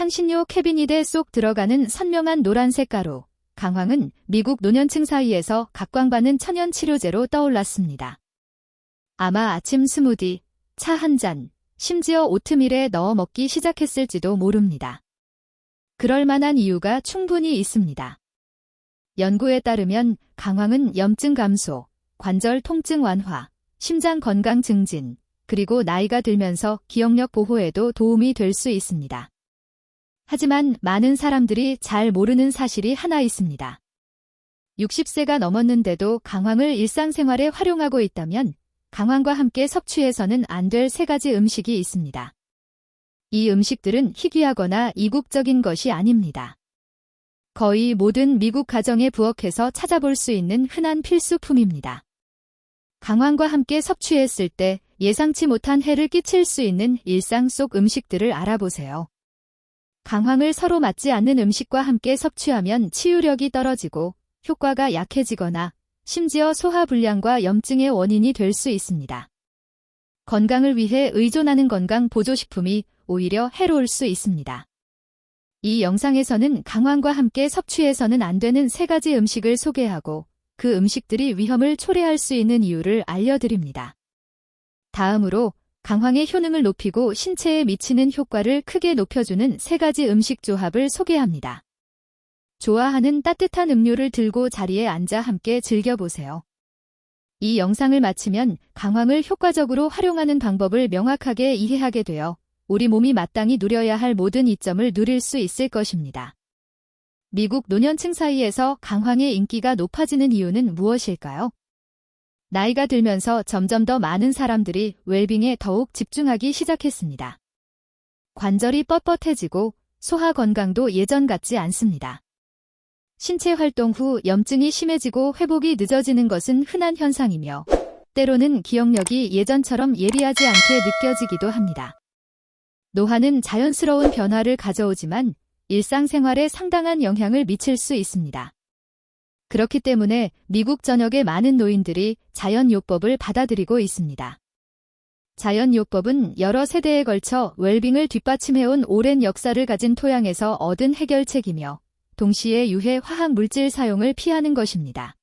향신료 캐비닛에 쏙 들어가는 선명한 노란색 가루. 강황은 미국 노년층 사이에서 각광받는 천연 치료제로 떠올랐습니다. 아마 아침 스무디, 차 한 잔, 심지어 오트밀에 넣어 먹기 시작했을지도 모릅니다. 그럴 만한 이유가 충분히 있습니다. 연구에 따르면 강황은 염증 감소, 관절 통증 완화, 심장 건강 증진, 그리고 나이가 들면서 기억력 보호에도 도움이 될 수 있습니다. 하지만 많은 사람들이 잘 모르는 사실이 하나 있습니다. 60세가 넘었는데도 강황을 일상생활에 활용하고 있다면 강황과 함께 섭취해서는 안 될 3가지 음식이 있습니다. 이 음식들은 희귀하거나 이국적인 것이 아닙니다. 거의 모든 미국 가정에 부엌에서 찾아볼 수 있는 흔한 필수품입니다. 강황과 함께 섭취했을 때 예상치 못한 해를 끼칠 수 있는 일상 속 음식들을 알아보세요. 강황을 서로 맞지 않는 음식과 함께 섭취하면 치유력이 떨어지고 효과가 약해지거나 심지어 소화불량과 염증의 원인이 될 수 있습니다. 건강을 위해 의존하는 건강 보조식품이 오히려 해로울 수 있습니다. 이 영상에서는 강황과 함께 섭취해서는 안 되는 3가지 음식을 소개하고 그 음식들이 위험을 초래할 수 있는 이유를 알려드립니다. 다음으로 강황의 효능을 높이고 신체에 미치는 효과를 크게 높여주는 3가지 음식 조합을 소개합니다. 좋아하는 따뜻한 음료를 들고 자리에 앉아 함께 즐겨보세요. 이 영상을 마치면 강황을 효과적으로 활용하는 방법을 명확하게 이해하게 되어 우리 몸이 마땅히 누려야 할 모든 이점을 누릴 수 있을 것입니다. 미국 노년층 사이에서 강황의 인기가 높아지는 이유는 무엇일까요? 나이가 들면서 점점 더 많은 사람들이 웰빙에 더욱 집중하기 시작했습니다. 관절이 뻣뻣해지고 소화 건강도 예전 같지 않습니다. 신체 활동 후 염증이 심해지고 회복이 늦어지는 것은 흔한 현상이며 때로는 기억력이 예전처럼 예리하지 않게 느껴지기도 합니다. 노화는 자연스러운 변화를 가져오지만 일상생활에 상당한 영향을 미칠 수 있습니다. 그렇기 때문에 미국 전역의 많은 노인들이 자연요법을 받아들이고 있습니다. 자연요법은 여러 세대에 걸쳐 웰빙을 뒷받침해온 오랜 역사를 가진 토양에서 얻은 해결책이며 동시에 유해 화학 물질 사용을 피하는 것입니다.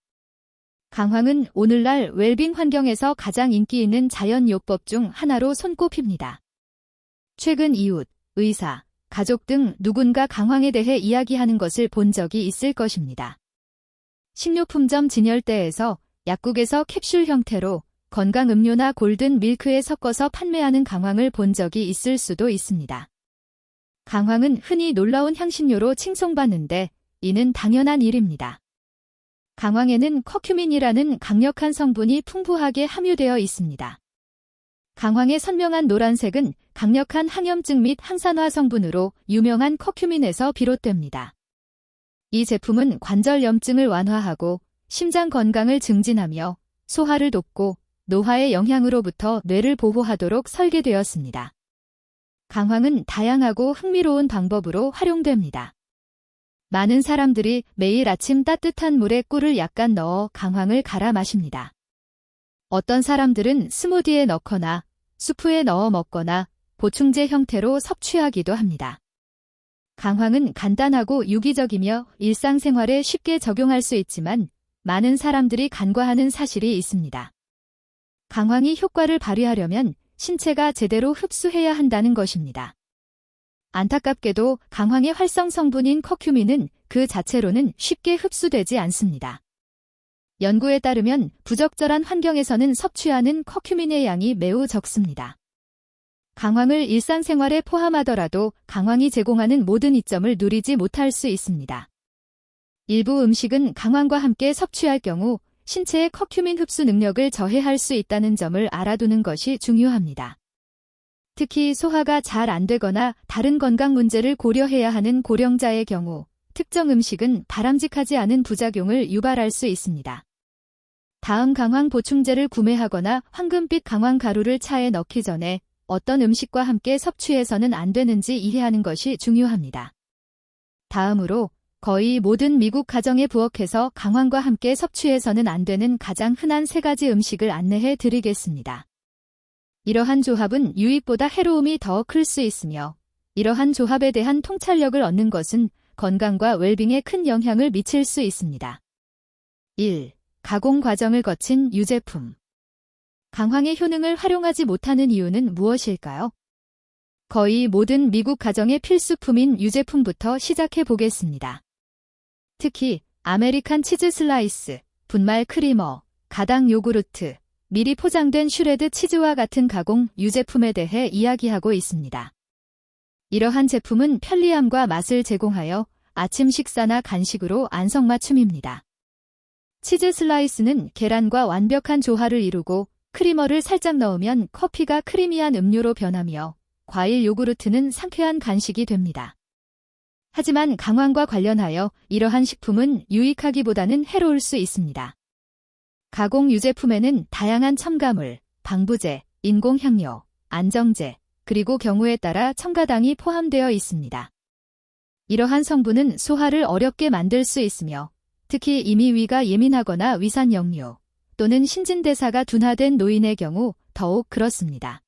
강황은 오늘날 웰빙 환경에서 가장 인기 있는 자연요법 중 하나로 손꼽힙니다. 최근 이웃, 의사, 가족 등 누군가 강황에 대해 이야기하는 것을 본 적이 있을 것입니다. 식료품점 진열대에서 약국에서 캡슐 형태로 건강음료나 골든 밀크에 섞어서 판매하는 강황을 본 적이 있을 수도 있습니다. 강황은 흔히 놀라운 향신료로 칭송받는데 이는 당연한 일입니다. 강황에는 커큐민이라는 강력한 성분이 풍부하게 함유되어 있습니다. 강황의 선명한 노란색은 강력한 항염증 및 항산화 성분으로 유명한 커큐민에서 비롯됩니다. 이 제품은 관절 염증을 완화하고 심장 건강을 증진하며 소화를 돕고 노화의 영향으로부터 뇌를 보호하도록 설계되었습니다. 강황은 다양하고 흥미로운 방법으로 활용됩니다. 많은 사람들이 매일 아침 따뜻한 물에 꿀을 약간 넣어 강황을 갈아 마십니다. 어떤 사람들은 스무디에 넣거나 수프에 넣어 먹거나 보충제 형태로 섭취하기도 합니다. 강황은 간단하고 유기적이며 일상생활에 쉽게 적용할 수 있지만 많은 사람들이 간과하는 사실이 있습니다. 강황이 효과를 발휘하려면 신체가 제대로 흡수해야 한다는 것입니다. 안타깝게도 강황의 활성 성분인 커큐민은 그 자체로는 쉽게 흡수되지 않습니다. 연구에 따르면 부적절한 환경에서는 섭취하는 커큐민의 양이 매우 적습니다. 강황을 일상생활에 포함하더라도 강황이 제공하는 모든 이점을 누리지 못할 수 있습니다. 일부 음식은 강황과 함께 섭취할 경우 신체의 커큐민 흡수 능력을 저해할 수 있다는 점을 알아두는 것이 중요합니다. 특히 소화가 잘 안 되거나 다른 건강 문제를 고려해야 하는 고령자의 경우 특정 음식은 바람직하지 않은 부작용을 유발할 수 있습니다. 다음 강황 보충제를 구매하거나 황금빛 강황 가루를 차에 넣기 전에 어떤 음식과 함께 섭취해서는 안 되는지 이해하는 것이 중요합니다. 다음으로 거의 모든 미국 가정의 부엌에서 강황과 함께 섭취해서는 안 되는 가장 흔한 3가지 음식을 안내해 드리겠습니다. 이러한 조합은 유익보다 해로움이 더 클 수 있으며 이러한 조합에 대한 통찰력을 얻는 것은 건강과 웰빙에 큰 영향을 미칠 수 있습니다. 1. 가공 과정을 거친 유제품. 강황의 효능을 활용하지 못하는 이유는 무엇일까요? 거의 모든 미국 가정의 필수품인 유제품부터 시작해 보겠습니다. 특히 아메리칸 치즈 슬라이스, 분말 크리머, 가당 요구르트, 미리 포장된 슈레드 치즈와 같은 가공 유제품에 대해 이야기하고 있습니다. 이러한 제품은 편리함과 맛을 제공하여 아침 식사나 간식으로 안성맞춤입니다. 치즈 슬라이스는 계란과 완벽한 조화를 이루고 크리머를 살짝 넣으면 커피가 크리미한 음료로 변하며 과일 요구르트는 상쾌한 간식이 됩니다. 하지만 강황과 관련하여 이러한 식품은 유익하기보다는 해로울 수 있습니다. 가공 유제품에는 다양한 첨가물, 방부제, 인공향료, 안정제, 그리고 경우에 따라 첨가당이 포함되어 있습니다. 이러한 성분은 소화를 어렵게 만들 수 있으며 특히 이미 위가 예민하거나 위산 역류 또는 신진대사가 둔화된 노인의 경우 더욱 그렇습니다.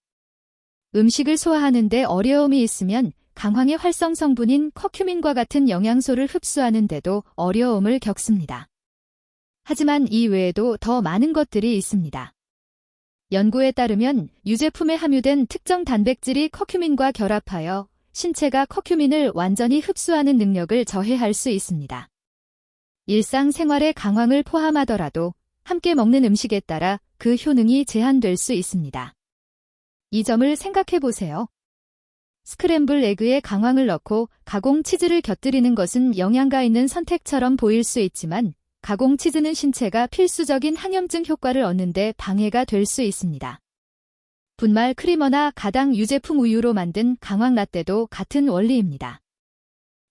음식을 소화하는 데 어려움이 있으면 강황의 활성 성분인 커큐민과 같은 영양소를 흡수하는 데도 어려움을 겪습니다. 하지만 이 외에도 더 많은 것들이 있습니다. 연구에 따르면 유제품에 함유된 특정 단백질이 커큐민과 결합하여 신체가 커큐민을 완전히 흡수하는 능력을 저해할 수 있습니다. 일상생활에 강황을 포함하더라도 함께 먹는 음식에 따라 그 효능이 제한될 수 있습니다. 이 점을 생각해 보세요. 스크램블 에그에 강황을 넣고 가공 치즈를 곁들이는 것은 영양가 있는 선택처럼 보일 수 있지만 가공 치즈는 신체가 필수적인 항염증 효과를 얻는 데 방해가 될 수 있습니다. 분말 크리머나 가당 유제품 우유로 만든 강황 라떼도 같은 원리입니다.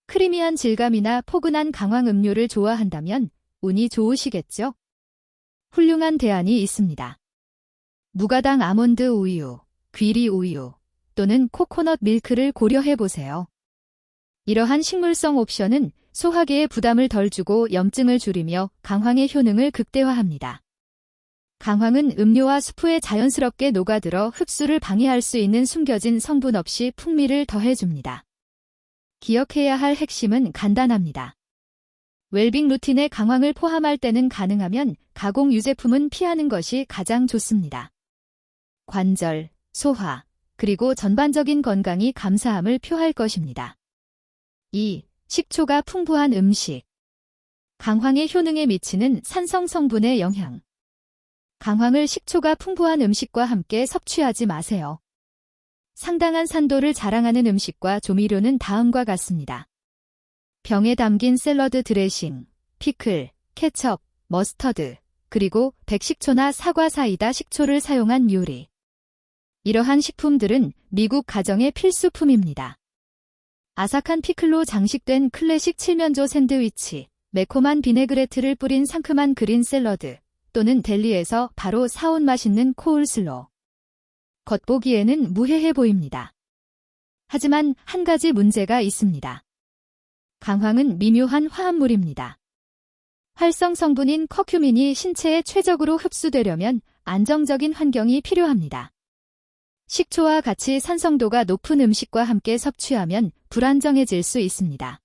크리미한 질감이나 포근한 강황 음료를 좋아한다면 운이 좋으시겠죠? 훌륭한 대안이 있습니다. 무가당 아몬드 우유, 귀리 우유 또는 코코넛 밀크를 고려해 보세요. 이러한 식물성 옵션은 소화기에 부담을 덜 주고 염증을 줄이며 강황의 효능을 극대화합니다. 강황은 음료와 수프에 자연스럽게 녹아들어 흡수를 방해할 수 있는 숨겨진 성분 없이 풍미를 더해줍니다. 기억해야 할 핵심은 간단합니다. 웰빙 루틴에 강황을 포함할 때는 가능하면 가공 유제품은 피하는 것이 가장 좋습니다. 관절, 소화, 그리고 전반적인 건강이 감사함을 표할 것입니다. 2. 식초가 풍부한 음식. 강황의 효능에 미치는 산성 성분의 영향. 강황을 식초가 풍부한 음식과 함께 섭취하지 마세요. 상당한 산도를 자랑하는 음식과 조미료는 다음과 같습니다. 병에 담긴 샐러드 드레싱, 피클, 케첩, 머스터드, 그리고 백식초나 사과 사이다 식초를 사용한 요리. 이러한 식품들은 미국 가정의 필수품입니다. 아삭한 피클로 장식된 클래식 칠면조 샌드위치, 매콤한 비네그레트를 뿌린 상큼한 그린 샐러드, 또는 델리에서 바로 사온 맛있는 코울슬로. 겉보기에는 무해해 보입니다. 하지만 한 가지 문제가 있습니다. 강황은 미묘한 화합물입니다. 활성 성분인 커큐민이 신체에 최적으로 흡수되려면 안정적인 환경이 필요합니다. 식초와 같이 산성도가 높은 음식과 함께 섭취하면 불안정해질 수 있습니다.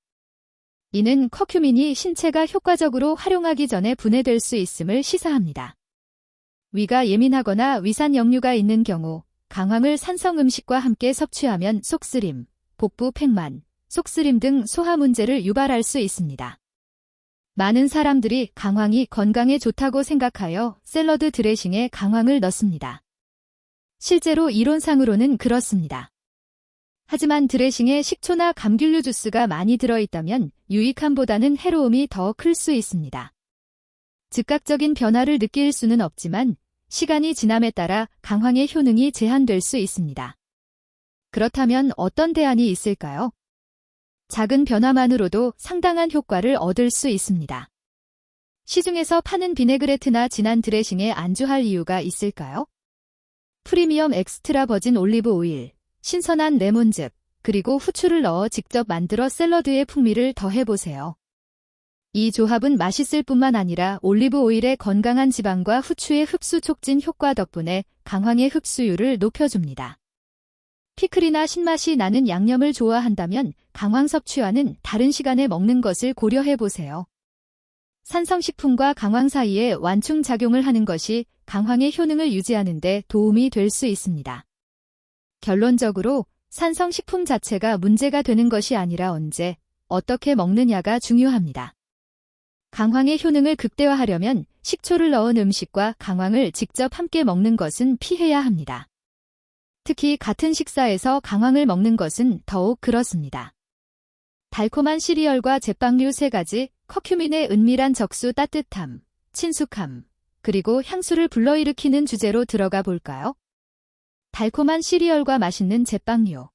이는 커큐민이 신체가 효과적으로 활용하기 전에 분해될 수 있음을 시사합니다. 위가 예민하거나 위산 역류가 있는 경우 강황을 산성 음식과 함께 섭취하면 속쓰림, 복부 팽만, 속쓰림 등 소화 문제를 유발할 수 있습니다. 많은 사람들이 강황이 건강에 좋다고 생각하여 샐러드 드레싱에 강황을 넣습니다. 실제로 이론상으로는 그렇습니다. 하지만 드레싱에 식초나 감귤류 주스가 많이 들어있다면 유익함보다는 해로움이 더 클 수 있습니다. 즉각적인 변화를 느낄 수는 없지만 시간이 지남에 따라 강황의 효능이 제한될 수 있습니다. 그렇다면 어떤 대안이 있을까요? 작은 변화만으로도 상당한 효과를 얻을 수 있습니다. 시중에서 파는 비네그레트나 진한 드레싱에 안주할 이유가 있을까요? 프리미엄 엑스트라 버진 올리브 오일, 신선한 레몬즙, 그리고 후추를 넣어 직접 만들어 샐러드의 풍미를 더해보세요. 이 조합은 맛있을 뿐만 아니라 올리브 오일의 건강한 지방과 후추의 흡수 촉진 효과 덕분에 강황의 흡수율을 높여줍니다. 피클이나 신맛이 나는 양념을 좋아한다면 강황 섭취와는 다른 시간에 먹는 것을 고려해보세요. 산성식품과 강황 사이에 완충작용을 하는 것이 강황의 효능을 유지하는 데 도움이 될 수 있습니다. 결론적으로 산성식품 자체가 문제가 되는 것이 아니라 언제, 어떻게 먹느냐가 중요합니다. 강황의 효능을 극대화하려면 식초를 넣은 음식과 강황을 직접 함께 먹는 것은 피해야 합니다. 특히 같은 식사에서 강황을 먹는 것은 더욱 그렇습니다. 달콤한 시리얼과 제빵류 3가지, 커큐민의 은밀한 적수 따뜻함, 친숙함, 그리고 향수를 불러일으키는 주제로 들어가 볼까요? 달콤한 시리얼과 맛있는 제빵류.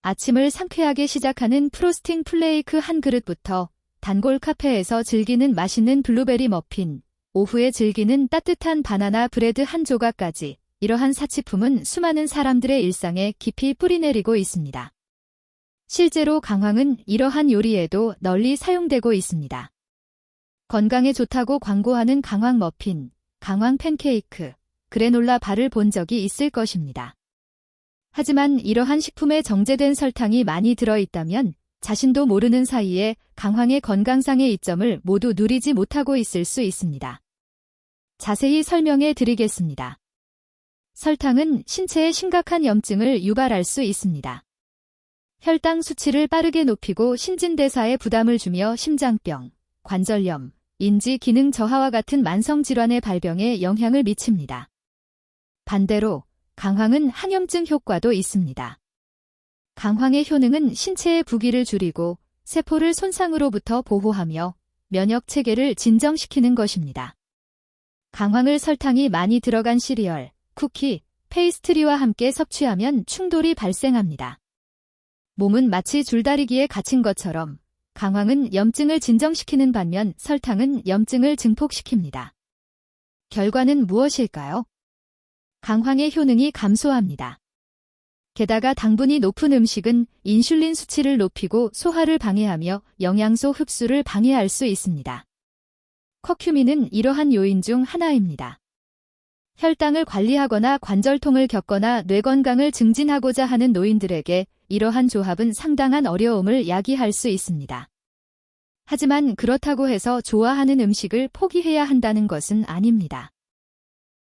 아침을 상쾌하게 시작하는 프로스팅 플레이크 한 그릇부터 단골 카페에서 즐기는 맛있는 블루베리 머핀, 오후에 즐기는 따뜻한 바나나 브레드 한 조각까지 이러한 사치품은 수많은 사람들의 일상에 깊이 뿌리내리고 있습니다. 실제로 강황은 이러한 요리에도 널리 사용되고 있습니다. 건강에 좋다고 광고하는 강황 머핀, 강황 팬케이크, 그래놀라 바를 본 적이 있을 것입니다. 하지만 이러한 식품에 정제된 설탕이 많이 들어있다면 자신도 모르는 사이에 강황의 건강상의 이점을 모두 누리지 못하고 있을 수 있습니다. 자세히 설명해 드리겠습니다. 설탕은 신체에 심각한 염증을 유발할 수 있습니다. 혈당 수치를 빠르게 높이고 신진대사에 부담을 주며 심장병, 관절염, 인지 기능 저하와 같은 만성 질환의 발병에 영향을 미칩니다. 반대로 강황은 항염증 효과도 있습니다. 강황의 효능은 신체의 부기를 줄이고 세포를 손상으로부터 보호하며 면역 체계를 진정시키는 것입니다. 강황을 설탕이 많이 들어간 시리얼, 쿠키, 페이스트리와 함께 섭취하면 충돌이 발생합니다. 몸은 마치 줄다리기에 갇힌 것처럼 강황은 염증을 진정시키는 반면 설탕은 염증을 증폭시킵니다. 결과는 무엇일까요? 강황의 효능이 감소합니다. 게다가 당분이 높은 음식은 인슐린 수치를 높이고 소화를 방해하며 영양소 흡수를 방해할 수 있습니다. 커큐민은 이러한 요인 중 하나입니다. 혈당을 관리하거나 관절통을 겪거나 뇌 건강을 증진하고자 하는 노인들에게 이러한 조합은 상당한 어려움을 야기할 수 있습니다. 하지만 그렇다고 해서 좋아하는 음식을 포기해야 한다는 것은 아닙니다.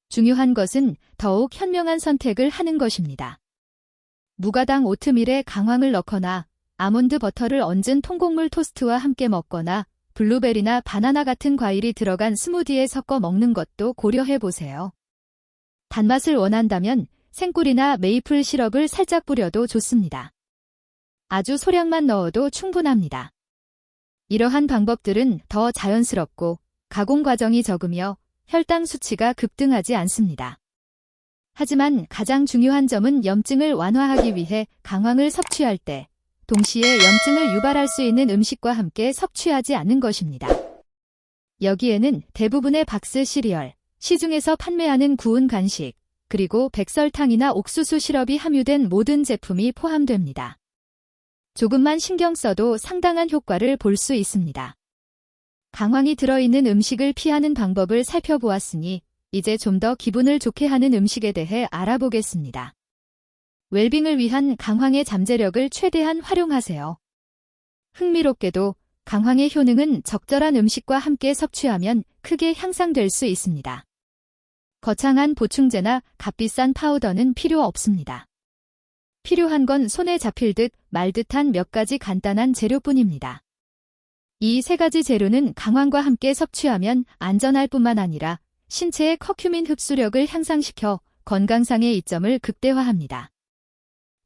중요한 것은 더욱 현명한 선택을 하는 것입니다. 무가당 오트밀에 강황을 넣거나 아몬드 버터를 얹은 통곡물 토스트와 함께 먹거나 블루베리나 바나나 같은 과일이 들어간 스무디에 섞어 먹는 것도 고려해 보세요. 단맛을 원한다면 생꿀이나 메이플 시럽을 살짝 뿌려도 좋습니다. 아주 소량만 넣어도 충분합니다. 이러한 방법들은 더 자연스럽고 가공 과정이 적으며 혈당 수치가 급등하지 않습니다. 하지만 가장 중요한 점은 염증을 완화하기 위해 강황을 섭취할 때 동시에 염증을 유발할 수 있는 음식과 함께 섭취하지 않는 것입니다. 여기에는 대부분의 박스 시리얼, 시중에서 판매하는 구운 간식, 그리고 백설탕이나 옥수수 시럽이 함유된 모든 제품이 포함됩니다. 조금만 신경 써도 상당한 효과를 볼 수 있습니다. 강황이 들어있는 음식을 피하는 방법을 살펴보았으니 이제 좀 더 기분을 좋게 하는 음식에 대해 알아보겠습니다. 웰빙을 위한 강황의 잠재력을 최대한 활용하세요. 흥미롭게도 강황의 효능은 적절한 음식과 함께 섭취하면 크게 향상될 수 있습니다. 거창한 보충제나 값비싼 파우더는 필요 없습니다. 필요한 건 손에 잡힐 듯 말 듯한 몇 가지 간단한 재료뿐입니다. 이 3가지 재료는 강황과 함께 섭취하면 안전할 뿐만 아니라 신체의 커큐민 흡수력을 향상시켜 건강상의 이점을 극대화합니다.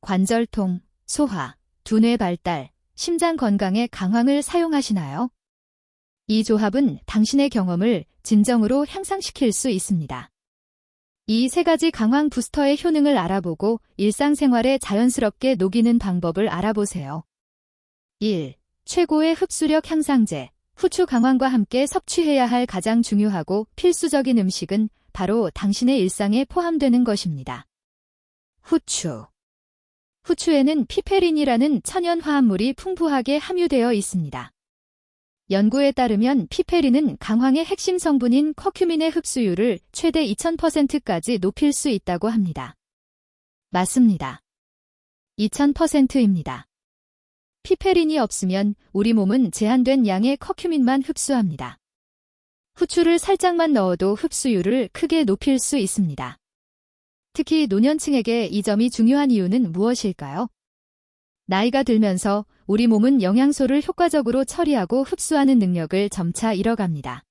관절통, 소화, 두뇌 발달, 심장 건강에 강황을 사용하시나요? 이 조합은 당신의 경험을 진정으로 향상시킬 수 있습니다. 이 3가지 강황 부스터의 효능을 알아보고 일상생활에 자연스럽게 녹이는 방법을 알아보세요. 1. 최고의 흡수력 향상제. 후추 강황과 함께 섭취해야 할 가장 중요하고 필수적인 음식은 바로 당신의 일상에 포함되는 것입니다. 후추. 후추에는 피페린이라는 천연 화합물이 풍부하게 함유되어 있습니다. 연구에 따르면 피페린은 강황의 핵심 성분인 커큐민의 흡수율을 최대 2000%까지 높일 수 있다고 합니다. 맞습니다. 2000%입니다. 피페린이 없으면 우리 몸은 제한된 양의 커큐민만 흡수합니다. 후추를 살짝만 넣어도 흡수율을 크게 높일 수 있습니다. 특히 노년층에게 이 점이 중요한 이유는 무엇일까요? 나이가 들면서 우리 몸은 영양소를 효과적으로 처리하고 흡수하는 능력을 점차 잃어갑니다.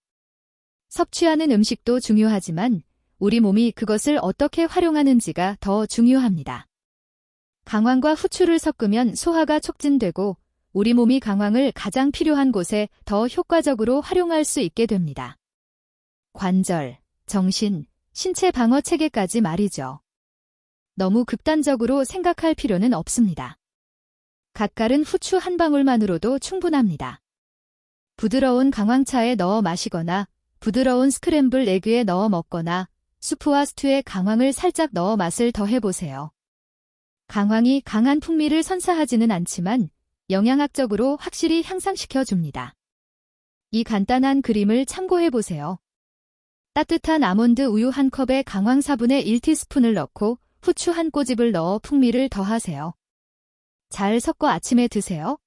섭취하는 음식도 중요하지만 우리 몸이 그것을 어떻게 활용하는지가 더 중요합니다. 강황과 후추를 섞으면 소화가 촉진되고 우리 몸이 강황을 가장 필요한 곳에 더 효과적으로 활용할 수 있게 됩니다. 관절, 정신, 신체 방어 체계까지 말이죠. 너무 극단적으로 생각할 필요는 없습니다. 갓갈은 후추 한 방울만으로도 충분합니다. 부드러운 강황차에 넣어 마시거나 부드러운 스크램블 에그에 넣어 먹거나 수프와 스튜에 강황을 살짝 넣어 맛을 더해보세요. 강황이 강한 풍미를 선사하지는 않지만 영양학적으로 확실히 향상시켜줍니다. 이 간단한 그림을 참고해보세요. 따뜻한 아몬드 우유 한 컵에 강황 4분의 1티스푼을 넣고 후추 한 꼬집을 넣어 풍미를 더하세요. 잘 섞어 아침에 드세요.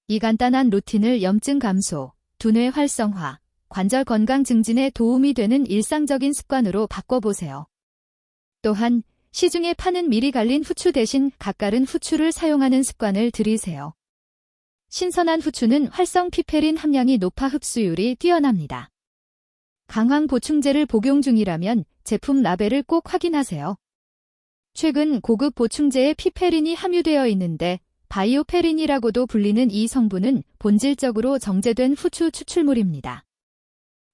이 간단한 루틴을 염증 감소, 두뇌 활성화, 관절 건강 증진에 도움이 되는 일상적인 습관으로 바꿔보세요. 또한 시중에 파는 미리 갈린 후추 대신 갓갈은 후추를 사용하는 습관을 들이세요. 신선한 후추는 활성 피페린 함량이 높아 흡수율이 뛰어납니다. 강황 보충제를 복용 중이라면 제품 라벨을 꼭 확인하세요. 최근 고급 보충제에 피페린이 함유되어 있는데 바이오페린이라고도 불리는 이 성분은 본질적으로 정제된 후추 추출물입니다.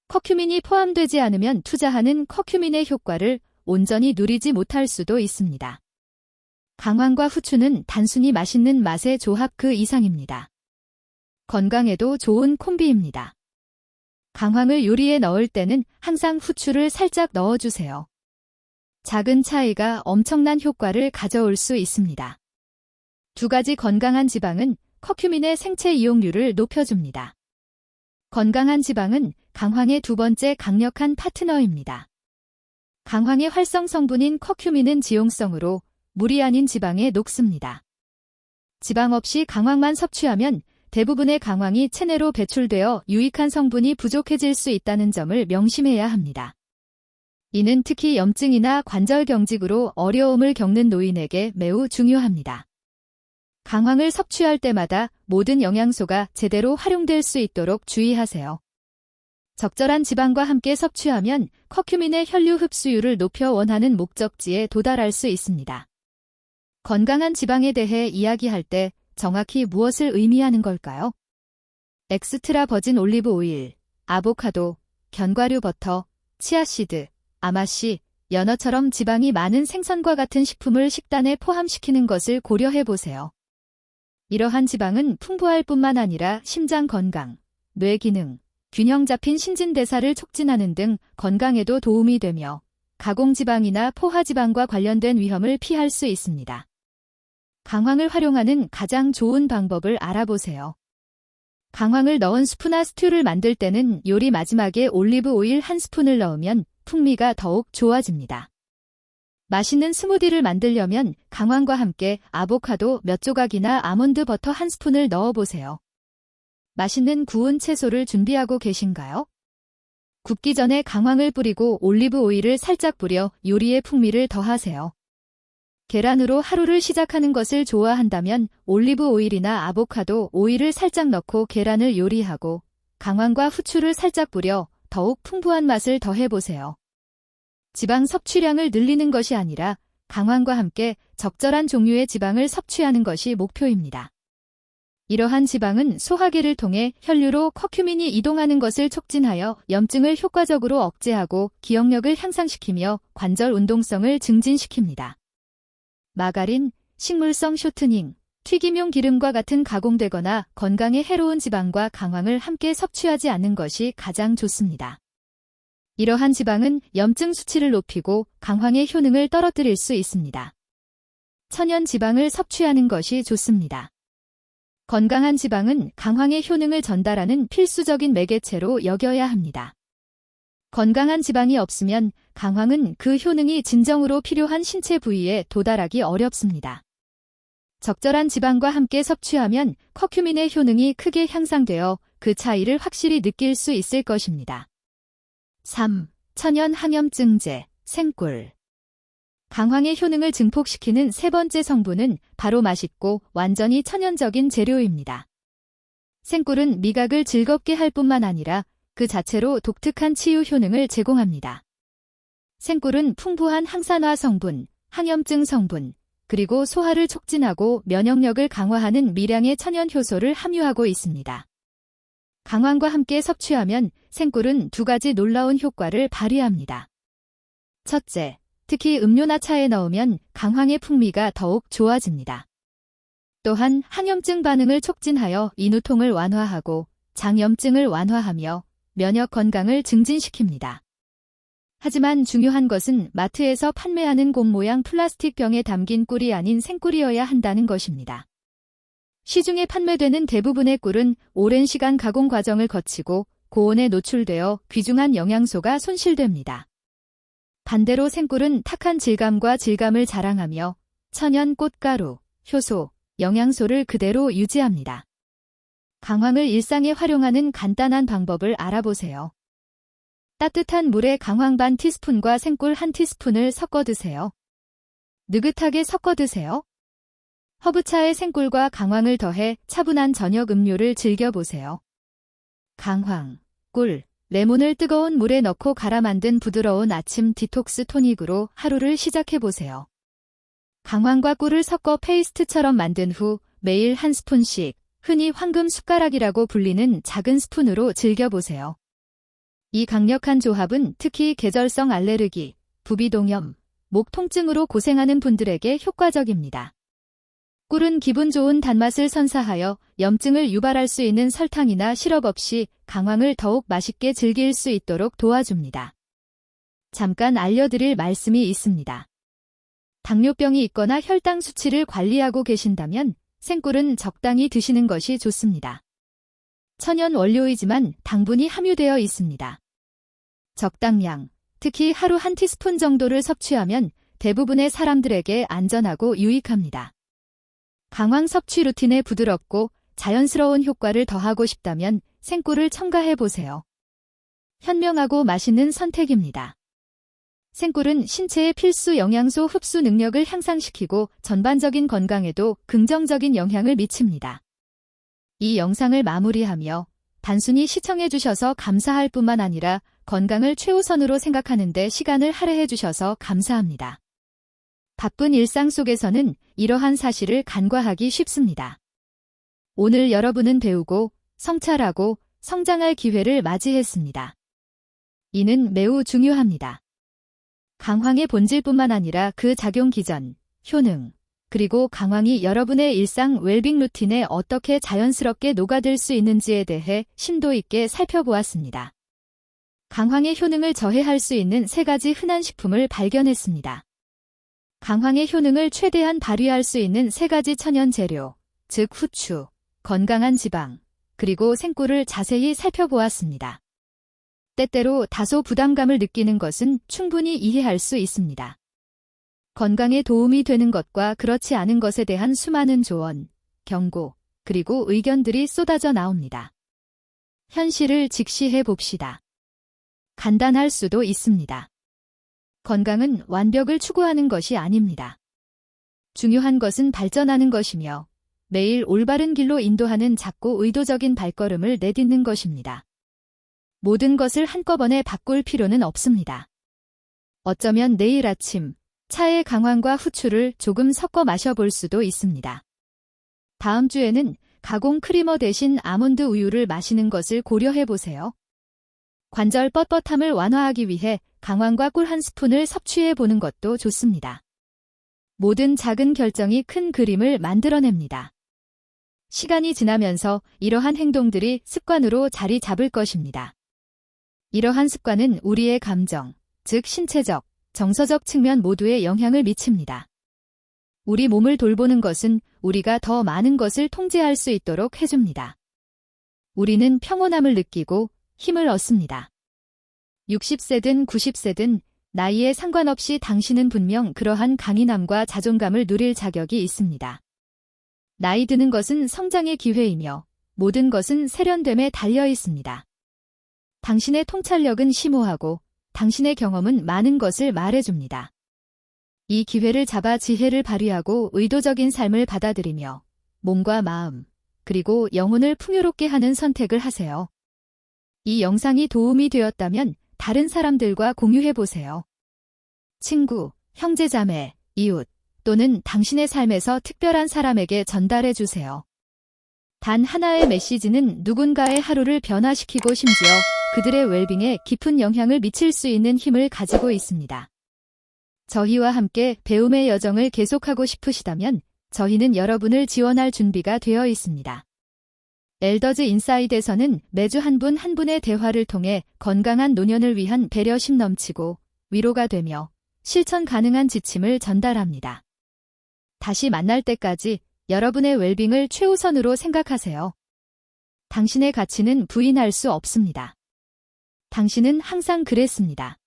커큐민이 포함되지 않으면 투자하는 커큐민의 효과를 온전히 누리지 못할 수도 있습니다. 강황과 후추는 단순히 맛있는 맛의 조합 그 이상입니다. 건강에도 좋은 콤비입니다. 강황을 요리에 넣을 때는 항상 후추를 살짝 넣어주세요. 작은 차이가 엄청난 효과를 가져올 수 있습니다. 두 가지 건강한 지방은 커큐민의 생체 이용률을 높여줍니다. 건강한 지방은 강황의 두 번째 강력한 파트너입니다. 강황의 활성 성분인 커큐민은 지용성으로 물이 아닌 지방에 녹습니다. 지방 없이 강황만 섭취하면 대부분의 강황이 체내로 배출되어 유익한 성분이 부족해질 수 있다는 점을 명심해야 합니다. 이는 특히 염증이나 관절 경직으로 어려움을 겪는 노인에게 매우 중요합니다. 강황을 섭취할 때마다 모든 영양소가 제대로 활용될 수 있도록 주의하세요. 적절한 지방과 함께 섭취하면 커큐민의 혈류 흡수율을 높여 원하는 목적지에 도달할 수 있습니다. 건강한 지방에 대해 이야기할 때 정확히 무엇을 의미하는 걸까요? 엑스트라 버진 올리브 오일, 아보카도, 견과류 버터, 치아씨드, 아마씨, 연어처럼 지방이 많은 생선과 같은 식품을 식단에 포함시키는 것을 고려해보세요. 이러한 지방은 풍부할 뿐만 아니라 심장 건강, 뇌 기능, 균형 잡힌 신진대사를 촉진하는 등 건강에도 도움이 되며 가공지방이나 포화지방과 관련된 위험을 피할 수 있습니다. 강황을 활용하는 가장 좋은 방법을 알아보세요. 강황을 넣은 수프나 스튜를 만들 때는 요리 마지막에 올리브 오일 한 스푼을 넣으면 풍미가 더욱 좋아집니다. 맛있는 스무디를 만들려면 강황과 함께 아보카도 몇 조각이나 아몬드 버터 한 스푼을 넣어보세요. 맛있는 구운 채소를 준비하고 계신가요? 굽기 전에 강황을 뿌리고 올리브 오일을 살짝 뿌려 요리의 풍미를 더하세요. 계란으로 하루를 시작하는 것을 좋아한다면 올리브 오일이나 아보카도 오일을 살짝 넣고 계란을 요리하고 강황과 후추를 살짝 뿌려 더욱 풍부한 맛을 더해보세요. 지방 섭취량을 늘리는 것이 아니라 강황과 함께 적절한 종류의 지방을 섭취하는 것이 목표입니다. 이러한 지방은 소화기를 통해 혈류로 커큐민이 이동하는 것을 촉진하여 염증을 효과적으로 억제하고 기억력을 향상시키며 관절 운동성을 증진시킵니다. 마가린, 식물성 쇼트닝, 튀김용 기름과 같은 가공되거나 건강에 해로운 지방과 강황을 함께 섭취하지 않는 것이 가장 좋습니다. 이러한 지방은 염증 수치를 높이고 강황의 효능을 떨어뜨릴 수 있습니다. 천연 지방을 섭취하는 것이 좋습니다. 건강한 지방은 강황의 효능을 전달하는 필수적인 매개체로 여겨야 합니다. 건강한 지방이 없으면 강황은 그 효능이 진정으로 필요한 신체 부위에 도달하기 어렵습니다. 적절한 지방과 함께 섭취하면 커큐민의 효능이 크게 향상되어 그 차이를 확실히 느낄 수 있을 것입니다. 3. 천연 항염증제, 생꿀. 강황의 효능을 증폭시키는 세 번째 성분은 바로 맛있고 완전히 천연적인 재료입니다. 생꿀은 미각을 즐겁게 할 뿐만 아니라 그 자체로 독특한 치유 효능을 제공합니다. 생꿀은 풍부한 항산화 성분, 항염증 성분, 그리고 소화를 촉진하고 면역력을 강화하는 미량의 천연 효소를 함유하고 있습니다. 강황과 함께 섭취하면 생꿀은 두 가지 놀라운 효과를 발휘합니다. 첫째, 특히 음료나 차에 넣으면 강황의 풍미가 더욱 좋아집니다. 또한 항염증 반응을 촉진하여 인후통을 완화하고 장염증을 완화하며 면역 건강을 증진시킵니다. 하지만 중요한 것은 마트에서 판매하는 곰 모양 플라스틱 병에 담긴 꿀이 아닌 생꿀이어야 한다는 것입니다. 시중에 판매되는 대부분의 꿀은 오랜 시간 가공 과정을 거치고 고온에 노출되어 귀중한 영양소가 손실됩니다. 반대로 생꿀은 탁한 질감과 질감을 자랑하며 천연 꽃가루, 효소, 영양소를 그대로 유지합니다. 강황을 일상에 활용하는 간단한 방법을 알아보세요. 따뜻한 물에 강황 반 티스푼과 생꿀 1티스푼을 섞어 드세요. 느긋하게 섞어 드세요. 허브차에 생꿀과 강황을 더해 차분한 저녁 음료를 즐겨보세요. 강황, 꿀, 레몬을 뜨거운 물에 넣고 갈아 만든 부드러운 아침 디톡스 토닉으로 하루를 시작해보세요. 강황과 꿀을 섞어 페이스트처럼 만든 후 매일 한 스푼씩, 흔히 황금 숟가락이라고 불리는 작은 스푼으로 즐겨보세요. 이 강력한 조합은 특히 계절성 알레르기, 부비동염, 목 통증으로 고생하는 분들에게 효과적입니다. 꿀은 기분 좋은 단맛을 선사하여 염증을 유발할 수 있는 설탕이나 시럽 없이 강황을 더욱 맛있게 즐길 수 있도록 도와줍니다. 잠깐 알려드릴 말씀이 있습니다. 당뇨병이 있거나 혈당 수치를 관리하고 계신다면 생꿀은 적당히 드시는 것이 좋습니다. 천연 원료이지만 당분이 함유되어 있습니다. 적당량, 특히 하루 1티스푼 정도를 섭취하면 대부분의 사람들에게 안전하고 유익합니다. 강황 섭취 루틴에 부드럽고 자연스러운 효과를 더하고 싶다면 생꿀을 첨가해보세요. 현명하고 맛있는 선택입니다. 생꿀은 신체의 필수 영양소 흡수 능력을 향상시키고 전반적인 건강에도 긍정적인 영향을 미칩니다. 이 영상을 마무리하며 단순히 시청해주셔서 감사할 뿐만 아니라 건강을 최우선으로 생각하는 데 시간을 할애해주셔서 감사합니다. 바쁜 일상 속에서는 이러한 사실을 간과하기 쉽습니다. 오늘 여러분은 배우고 성찰하고 성장할 기회를 맞이했습니다. 이는 매우 중요합니다. 강황의 본질뿐만 아니라 그 작용 기전, 효능, 그리고 강황이 여러분의 일상 웰빙 루틴에 어떻게 자연스럽게 녹아들 수 있는지에 대해 심도 있게 살펴보았습니다. 강황의 효능을 저해할 수 있는 3가지 흔한 식품을 발견했습니다. 강황의 효능을 최대한 발휘할 수 있는 3가지 천연 재료, 즉 후추, 건강한 지방, 그리고 생꿀을 자세히 살펴보았습니다. 때때로 다소 부담감을 느끼는 것은 충분히 이해할 수 있습니다. 건강에 도움이 되는 것과 그렇지 않은 것에 대한 수많은 조언, 경고, 그리고 의견들이 쏟아져 나옵니다. 현실을 직시해 봅시다. 간단할 수도 있습니다. 건강은 완벽을 추구하는 것이 아닙니다. 중요한 것은 발전하는 것이며 매일 올바른 길로 인도하는 작고 의도적인 발걸음을 내딛는 것입니다. 모든 것을 한꺼번에 바꿀 필요는 없습니다. 어쩌면 내일 아침 차에 강황과 후추를 조금 섞어 마셔볼 수도 있습니다. 다음 주에는 가공 크리머 대신 아몬드 우유를 마시는 것을 고려해 보세요. 관절 뻣뻣함을 완화하기 위해 강황과 꿀 1스푼을 섭취해 보는 것도 좋습니다. 모든 작은 결정이 큰 그림을 만들어냅니다. 시간이 지나면서 이러한 행동들이 습관으로 자리 잡을 것입니다. 이러한 습관은 우리의 감정, 즉 신체적, 정서적 측면 모두에 영향을 미칩니다. 우리 몸을 돌보는 것은 우리가 더 많은 것을 통제할 수 있도록 해줍니다. 우리는 평온함을 느끼고 힘을 얻습니다. 60세든 90세든 나이에 상관없이 당신은 분명 그러한 강인함과 자존감을 누릴 자격이 있습니다. 나이 드는 것은 성장의 기회이며 모든 것은 세련됨에 달려 있습니다. 당신의 통찰력은 심오하고 당신의 경험은 많은 것을 말해줍니다. 이 기회를 잡아 지혜를 발휘하고 의도적인 삶을 받아들이며 몸과 마음, 그리고 영혼을 풍요롭게 하는 선택을 하세요. 이 영상이 도움이 되었다면 다른 사람들과 공유해보세요. 친구, 형제자매, 이웃, 또는 당신의 삶에서 특별한 사람에게 전달해주세요. 단 하나의 메시지는 누군가의 하루를 변화시키고 심지어 그들의 웰빙에 깊은 영향을 미칠 수 있는 힘을 가지고 있습니다. 저희와 함께 배움의 여정을 계속하고 싶으시다면 저희는 여러분을 지원할 준비가 되어 있습니다. 엘더즈 인사이드에서는 매주 한 분 한 분의 대화를 통해 건강한 노년을 위한 배려심 넘치고 위로가 되며 실천 가능한 지침을 전달합니다. 다시 만날 때까지 여러분의 웰빙을 최우선으로 생각하세요. 당신의 가치는 부인할 수 없습니다. 당신은 항상 그랬습니다.